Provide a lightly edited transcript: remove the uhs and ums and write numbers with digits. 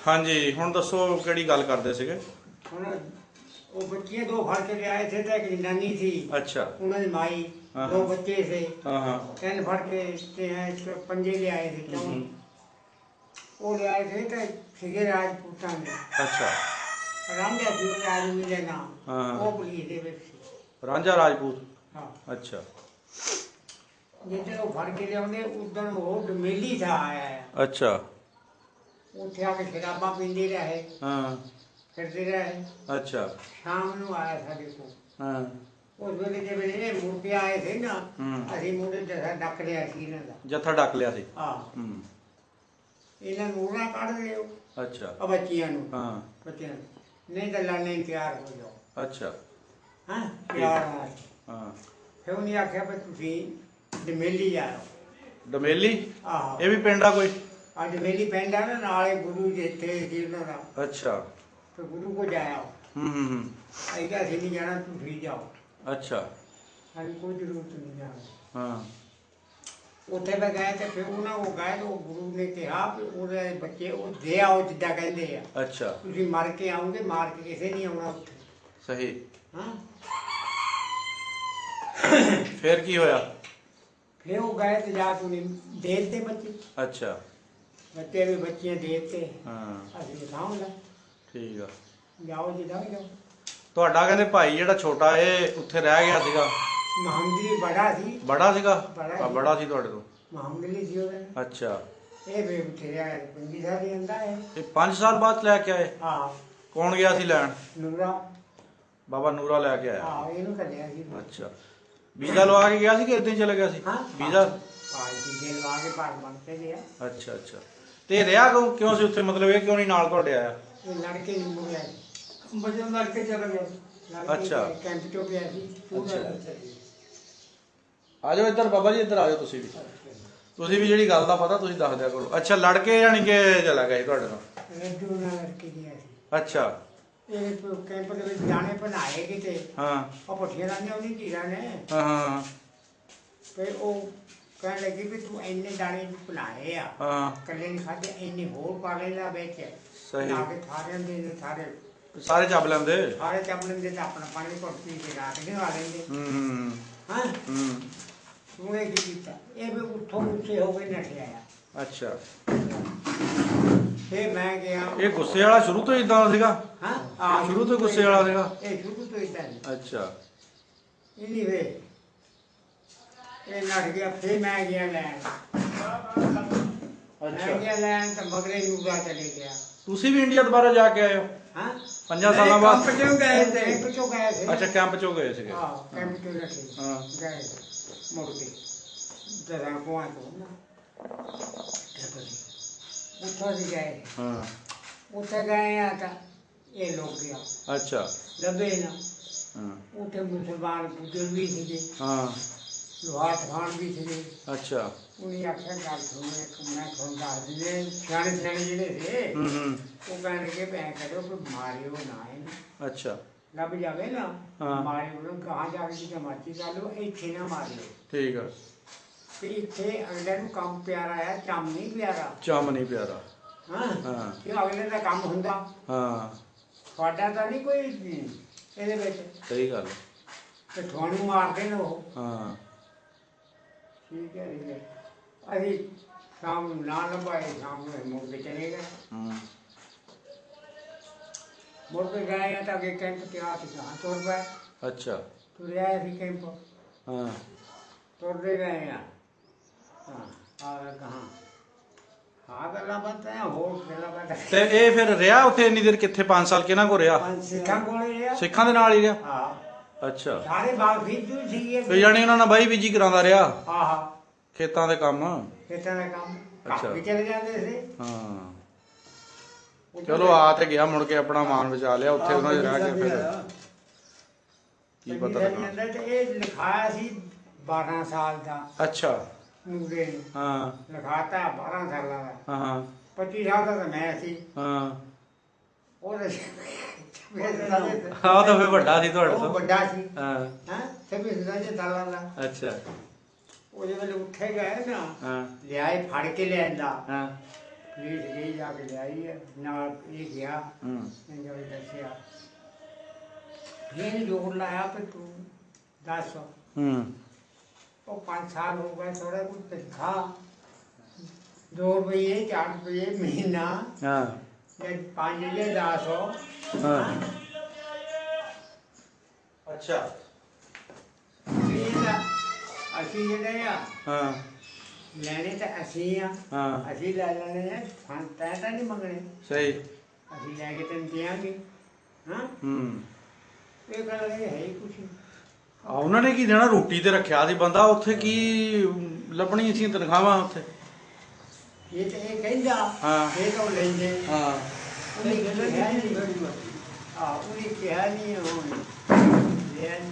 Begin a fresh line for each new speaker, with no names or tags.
ਹਾਂਜੀ ਹੁਣ ਦੱਸੋ ਕਿਹੜੀ ਗੱਲ ਕਰਦੇ ਸੀਗੇ।
ਹੁਣ ਉਹ ਬੱਚੀਆਂ ਦੋ ਫੜ ਕੇ ਲਿਆਏ थे तो एक जनानी थी।
अच्छा
उन्होंने माई
हाँ,
दो
हाँ।
बच्चे थे।
हाँ
तीन फड़ के ते पंजे ले आए थे क्यों वो ले आए थे तो सीधे राजपूतां ने
अच्छा
रांझा जी आदमी का नाम
हाँ, हाँ।
वो पुलिस दे विच
रांझा राजपूत
हाँ
अच्छा
जिस वो फड़ के लिया उदन वो डमेली था आया है
अच्छा
ਉੱਥੇ ਆ ਕੇ ਸ਼ਰਾਬਾਂ ਪੀਂਦੇ ਰਹੇ
हाँ
ਫਿਰਦੇ ਰਹੇ
अच्छा
ਸ਼ਾਮ ਨੂੰ ਆਇਆ ਸਾਡੇ ਕੋਲ
हाँ
ਉਸ ਵੇਲੇ ਜਿਵੇਂ ਇਹ ਮੁੜ ਕੇ ਆਏ ਸੀ ਨਾ ਅਸੀਂ ਮੁੰਡੇ ਜਥਾ ਡੱਕ ਲਿਆ ਸੀ ਇਹਨਾਂ ਦਾ
जत्था डक लिया सी
ਹਾਂ ਇਹਨਾਂ ਨੂੰ ਉਹਨਾਂ ਕੱਢ ਲਿਓ
अच्छा
ਆ ਬੱਚੀਆਂ ਨੂੰ
हाँ
ਬੱਚਿਆਂ ਨੂੰ ਨਹੀਂ ਤਾਂ ਲੜਨੇ ਨੂੰ ਤਿਆਰ ਹੋ ਜਾਓ
अच्छा
ਹਾਂ ਪਿਆਰ ਨਾਲ
हाँ
ਫਿਰ ਉਹਨੇ ਆਖਿਆ ਵੀ ਤੁਸੀਂ ਡਮੇਲੀ ਜਾਓ
डमेली
ਆਹੋ
ये भी पिंड आ कोई
ਆ ਡਮੇਲੀ ਪਿੰਡ ਆ ਨਾ ਨਾਲੇ ਗੁਰੂ ਜਿੱਥੇ ਸੀ ਉਹਨਾਂ ਦਾ
अच्छा
ਤੇ ਗੁਰੂ ਕੋ ਜਾਇਆ
हम्म
ਅਸੀਂ ਕਿਹਾ ਅਸੀਂ ਨਹੀਂ ਜਾਣਾ ਤੁਸੀਂ ਜਾਓ
अच्छा
ਸਾਡੀ ਕੋਈ ਜ਼ਰੂਰਤ ਨਹੀਂ ਜਾਣਾ
हाँ
ਉੱਥੇ ਮੈਂ ਗਏ ਤੇ ਫਿਰ ਉਹਨਾਂ ਕੋਲ ਗਏ ਤੇ ਉਹ ਗੁਰੂ ਨੇ ਕਿਹਾ ਵੀ ਉਹਦੇ ਬੱਚੇ ਉਹ ਦੇ ਆਓ ਜਿੱਦਾਂ ਕਹਿੰਦੇ ਆ
अच्छा
ਤੁਸੀਂ ਮਰ ਕੇ ਆਉਂਗੇ ਮਾਰ ਕੇ ਕਿਸੇ ਨਹੀਂ ਆਉਣਾ ਉੱਥੇ
सही
ਹਾਂ
फिर की होया
ਫਿਰ ਉਹ ਗਏ ਤੇ ਜਾ ਕੇ ਉਹਨੇ ਦੇ ਦਿੱਤੇ ਬੱਚੇ
अच्छा
ਬੱਚੇ ਵੀ ਬੱਚੀਆਂ ਦੇ ਦਿੱਤੇ
हाँ
ਅਸੀਂ ਦਿਖਾਉਂਗਾ
ठीक आ
ਜਾਓ ਜੀ ਜਾਓ ਜਾਓ
ਤੁਹਾਡਾ ਕਹਿੰਦੇ ਭਾਈ ਜਿਹੜਾ ਛੋਟਾ ਇਹ ਉੱਥੇ ਰਹਿ ਗਿਆ ਸੀਗਾ
ਮਹੰਦਰੀ ਬੜਾ ਸੀ
ਬੜਾ ਸੀਗਾ
ਬੜਾ
ਆ
ਸੀ।
ਬੜਾ ਸੀ ਤੁਹਾਡੇ ਤੋਂ
ਮਹੰਦਰੀ ਸੀ ਉਹਦਾ
ਅੱਛਾ
ਇਹ ਵੀ ਤੇਰਾ ਪੰਜੀ ਸਾਲ ਦੀ ਅੰਦਾ ਹੈ
ਇਹ 5 ਸਾਲ ਬਾਅਦ ਲੈ ਕੇ ਆਏ
ਹਾਂ
ਕੌਣ ਗਿਆ ਸੀ ਲੈਣ
ਨੂਰਾ
ਬਾਬਾ ਨੂਰਾ ਲੈ ਕੇ ਆਇਆ
ਹਾਂ ਇਹਨੂੰ ਕੱਢਿਆ ਸੀ
ਅੱਛਾ ਵੀਜ਼ਾ ਲਵਾ ਕੇ ਗਿਆ ਸੀ ਕਿ ਇਦਾਂ ਹੀ ਚਲੇ ਗਿਆ ਸੀ
ਹਾਂ
ਵੀਜ਼ਾ
ਪਾਰਟੀ ਦੇ ਲਵਾ ਕੇ ਪਾਰ ਬਣ ਕੇ ਗਿਆ
ਅੱਛਾ ਅੱਛਾ ਤੇ ਰਿਹਾ ਕਿਉਂ ਸੀ ਉੱਥੇ ਮਤਲਬ ਇਹ ਕਿਉਂ ਨਹੀਂ ਨਾਲ ਤੁਹਾਡੇ ਆਇਆ
ਇਹ ਲੜਕੇ ਨੂੰ ਮੁੜਿਆ ਬਜਨ ਲੜਕੇ ਚਲਾ ਗਿਆ
ਅੱਛਾ।
ਕੈਂਪ ਤੋਂ ਗਿਆ ਸੀ
ਅੱਛਾ। ਆ ਜਾਓ ਇੱਧਰ ਬਾਬਾ ਜੀ ਇੱਧਰ ਆ ਜਾਓ ਤੁਸੀਂ ਵੀ ਜਿਹੜੀ ਗੱਲ ਦਾ ਪਤਾ ਤੁਸੀਂ ਦੱਸ ਦਿਆ ਕਰੋ ਅੱਛਾ ਲੜਕੇ ਯਾਨੀ ਕਿ ਚਲਾ ਗਿਆ ਸੀ ਤੁਹਾਡੇ ਨਾਲ
ਰੱਜੂ ਨਾਲ ਲੜਕੇ ਗਿਆ ਸੀ
ਅੱਛਾ
ਇਹ ਕੈਂਪ ਦੇ ਵਿੱਚ ਦਾਣੇ ਬਣਾਏ ਕਿਤੇ
ਹਾਂ
ਉਹ ਪੱਠੀਆਂ ਲਾਈਆਂ ਉਹਨੇ ਧੀਰਾਂ ਨੇ
ਹਾਂ ਹਾਂ
ਤੇ ਉਹ ਕਹਿਣ ਲੱਗੀ ਵੀ ਤੂੰ ਇੰਨੇ ਦਾਣੇ ਬਣਾਏ ਆ
ਹਾਂ
ਕੱਲੇ ਨਹੀਂ ਖਾਦੇ ਇੰਨੇ ਹੋਰ ਪਾ ਲੈਣਾ ਵਿੱਚ
ਸਹੀ।
ਲਾ ਕੇ ਸਾਰਿਆਂ ਦੇ ਸਾਰੇ
ਸਾਰੇ ਚੱਬ ਲੈਂਦੇ
ਸਾਰੇ ਚੱਪ ਲੈਂਦੇ ਤਾਂ ਆਪਣਾ ਪਾਣੀ ਘੁੱਟ ਪੀ ਕੇ ਰਾਤ ਨਿਵਾ ਲੈਂਦੇ
ਹੂੰ
ਹਾਂ
ਹੂੰ
ਤੂੰ ਇਹ ਕੀ ਕੀਤਾ ਇਹ ਵੀ ਉੱਥੋਂ ਉੱਚੇ ਹੋ ਕੇ ਨੱਠ ਆਇਆ
ਅੱਛਾ
ਫਿਰ ਮੈਂ ਗਿਆ
ਇਹ ਗੁੱਸੇ ਵਾਲਾ ਸ਼ੁਰੂ ਤੋਂ ਇਦਾਂ ਦਾ ਸੀਗਾ
ਹਾਂ
ਸ਼ੁਰੂ ਤੋਂ ਗੁੱਸੇ ਵਾਲਾ ਸੀਗਾ
ਇਹ ਸ਼ੁਰੂ ਤੋਂ ਇਦਾਂ ਸੀ
ਅੱਛਾ
ਇਨੀ ਵੇ ਇਹ ਨੱਠ ਗਿਆ ਫਿਰ ਮੈਂ ਗਿਆ ਲੈਣ ਮੈਂ
ਅੱਛਾ
ਗਿਆ ਲੈਣ ਤਾਂ ਮਗਰੇ ਨੂਗਾ ਚਲੇ ਗਿਆ
ਤੁਸੀਂ ਵੀ ਇੰਡੀਆ ਦੁਬਾਰਾ ਜਾ ਕੇ ਆਏ ਹੋ
ਹਾਂ
5 ਸਾਲਾਂ ਬਾਅਦ
ਕੈਂਪ ਚੋਂ ਗਏ ਤੇ ਕੈਂਪ ਚੋਂ ਗਏ ਸੀ
ਅੱਛਾ ਕੈਂਪ ਚੋਂ ਗਏ ਸੀਗੇ
ਹਾਂ ਕੈਂਪ ਚੋਂ ਨੱਠੇ
ਹਾਂ।
ਗਏ ਮੁੜ ਕੇ ਜਰਾ ਕੋਆਂ ਤੋਂ ਨਾ ਉੱਥੋਂ ਦੀ ਗਏ
ਹਾਂ
ਉੱਥੇ ਗਏ ਆ ਤਾਂ ਇਹ ਲੋਕ ਗਿਆ
ਅੱਛਾ
ਲੱਭੇ ਨਾ
ਹਾਂ
ਉੱਥੇ ਮੁਸਲਮਾਨ ਬਜ਼ੁਰਗ ਵੀ ਸੀਗੇ
ਹਾਂ
ਲੋਹਾਰ ਖਾਨ ਵੀ ਸੀਗੇ
ਅੱਛਾ
ਉਹਨੇ ਆਖਿਆ ਗੱਲ ਸੁਣੋ ਇੱਕ ਮੈਂ ਤੁਹਾਨੂੰ ਦੱਸ ਦਿੰਦੇ ਸਿਆਣੇ ਸਿਆਣੇ ਜਿਹੜੇ ਸੀ
ਹੂੰ
ਉਹ ਕਹਿਣ ਲੱਗੇ ਭੈਂ ਕਰਿਓ ਕਿ ਮਾਰਿਓ ਨਾ ਇਹਨੂੰ
ਅੱਛਾ
ਲੱਭ ਜਾਵੇ ਨਾ
ਹਾਂ।
ਮਾਰਿਓ ਨੂੰ ਕਹਾਂ ਜਾ ਕੇ ਜਿੱਥੇ ਮਰਜ਼ੀ ਕਰ ਲਓ ਇੱਥੇ ਨਾ ਮਾਰਿਓ
ਠੀਕ ਆ
ਤੇ ਇੱਥੇ ਅਗਲੇ ਨੂੰ ਕੰਮ ਪਿਆਰਾ ਆ ਚੰਮ ਨਹੀਂ ਪਿਆਰਾ
ਚੰਮ ਨਹੀਂ ਪਿਆਰਾ
ਹਾਂ
ਹਾਂ
ਇਹ ਅਗਲੇ ਦਾ ਕੰਮ ਹੁੰਦਾ
ਹਾਂ
ਤੁਹਾਡਾ ਤਾਂ ਨਹੀਂ ਕੋਈ ਇਹਦੇ ਵਿੱਚ
ਸਹੀ ਗੱਲ
ਤੇ ਤੁਹਾਨੂੰ ਮਾਰਦੇ ਨੇ ਉਹ
ਹਾਂ
ਠੀਕ ਹੈ ਠੀਕ ਹੈ ਅਸੀਂ ਸ਼ਾਮ ਨੂੰ ਨਾ ਲੰਬਾਏ ਸ਼ਾਮ ਨੂੰ ਮੁੜ ਕੇ ਚਲੇ ਗਏ
ਹੂੰ
ਮੁੜ ਕੇ ਗਏ ਆ ਤਾਂ ਅੱਗੇ ਕੈਂਪ ਤਿਆਰ ਸੀ ਕਹਾਂ ਤੁਰ ਪਏ
ਅੱਛਾ
ਤੁਰਿਆ ਸੀ ਕੈਂਪ
ਹਾਂ
ਤੁਰਦੇ ਗਏ ਆ ਹਾਂ ਆ ਕਹਾਂ ਹਾਂ ਗੱਲਾਂ ਬਾਤਾਂ ਆ, ਹੋਰ ਗੱਲਾਂ ਬਾਤਾਂ
ਤੇ ਇਹ ਫਿਰ ਰਿਹਾ ਉੱਥੇ ਇੰਨੀ ਦੇਰ ਕਿੱਥੇ 5 ਸਾਲ ਕਿਹਨਾਂ ਕੋ ਰਿਹਾ
ਸਿੱਖਾਂ ਕੋਲੇ ਰਿਹਾ
ਸਿੱਖਾਂ ਦੇ ਨਾਲ ਹੀ ਰਿਹਾ
ਹਾਂ
ਅੱਛਾ
ਸਾਰੇ ਬਾਗ ਫੀਜੂ ਸੀਗੇ
ਤੇ ਜਾਣੀ ਉਹਨਾਂ ਨਾਲ ਬਾਈ ਬੀਜੀ ਕਰਾਉਂਦਾ ਰਿਹਾ
ਆਹਾ
ਖੇਤਾਂ ਦੇ ਕੰਮ
ਖੇਤਾਂ ਦਾ ਕੰਮ
ਅੱਛਾ।
ਵੀ ਚਲੇ ਜਾਂਦੇ ਸੀ
ਹਾਂ ਚਲੋ ਆ ਤੇ ਗਿਆ ਮੁੜ ਕੇ ਆਪਣਾ ਮਾਨ ਬਚਾ ਲਿਆ ਉੱਥੇ ਉਹਨਾਂ ਦੇ ਰਹਿ ਕੇ ਫਿਰ ਕੀ ਪਤਾ ਲੱਗਾ
ਤੇ ਇਹ ਲਿਖਾਇਆ ਸੀ 12 ਸਾਲ ਦਾ
ਅੱਛਾ
ਨੂਰੇ ਨੂੰ
ਹਾਂ
ਲਿਖਾਤਾ 12 ਸਾਲਾਂ ਦਾ
ਹਾਂ ਹਾਂ
25 ਸਾਲ ਦਾ ਤਾਂ ਮੈਂ ਸੀ
ਹਾਂ
ਉਹਦੇ
ਆਹ ਤਾਂ ਫਿਰ ਵੱਡਾ ਸੀ ਤੁਹਾਡੇ
ਉਹ
ਤੋਂ
ਵੱਡਾ ਸੀ
ਹਾਂ
ਹਾਂ ਸਭੀ ਸਦਾ ਸਾਲਾਂ ਦਾ
ਅੱਛਾ
ਉਹਦੇ ਵੇਲੇ ਉੱਠੇ ਗਏ ਨਾ
ਹਾਂ
ਲਿਆਏ ਫੜ ਕੇ ਲਿਆਂਦਾ
ਹਾਂ
ਪੁਲਿਸ ਗਈ ਜਾ ਕੇ ਲਿਆਈ ਹੈ ਨਾਲ ਇਹ ਗਿਆ
ਹੂੰ
ਜੋ ਦੱਸਿਆ ਇਹ ਜੋੜ ਲਾਇਆ ਤੇ ਤੂੰ ਦੱਸ
ਹੂੰ
ਉਹ 5 ਸਾਲ ਹੋ ਗਏ ਥੋੜਾ ਕੁਝ ਤਨਖਾਹ 2 ਰੁਪਏ 4 ਰੁਪਏ ਮਹੀਨਾ
ਹਾਂ
ਜਾਂ 5 ਜਾਂ 10 ਹੋ
ਹਾਂ ਅੱਛਾ
ਇਹ ਤਾਂ ਅਸੀਂ ਜਿਹੜੇ ਆ
ਹਾਂ
ਲੈਣੇ ਤਾਂ ਅਸੀਂ ਆ
ਹਾਂ
ਅਸੀਂ ਲੈ ਲੈਣੇ ਆ ਫੰਡ ਤੈਂ ਤਾਂ ਨਹੀਂ ਮੰਗਣੇ
ਸਹੀ
ਅਸੀਂ ਲੈ ਕੇ ਤੈਨੂੰ ਦਿਆਂਗੇ ਹਾਂ
ਹੂੰ
ਇਹ ਗੱਲ ਇਹ ਹੈ ਹੀ ਕੁਛ
ਆ ਉਹਨਾਂ ਨੇ ਕੀ ਦੇਣਾ ਰੋਟੀ ਤੇ ਰੱਖਿਆ ਸੀ ਬੰਦਾ ਉੱਥੇ ਕੀ ਲੱਭਣੀ ਸੀ ਤਨਖਾਹਾਂ ਉੱਥੇ
ਇਹ ਤਾਂ ਇਹ ਕਹਿੰਦਾ
ਹਾਂ।
ਇਹ ਤਾਂ ਲੈਂਦੇ
ਹਾਂ
ਉਹਨੇ ਕਿਹਾ ਨਹੀਂ ਉਹਨੇ ਕਿਹਾ ਨਹੀਂ ਹੁਣ ਲਿਆ ਨਹੀਂ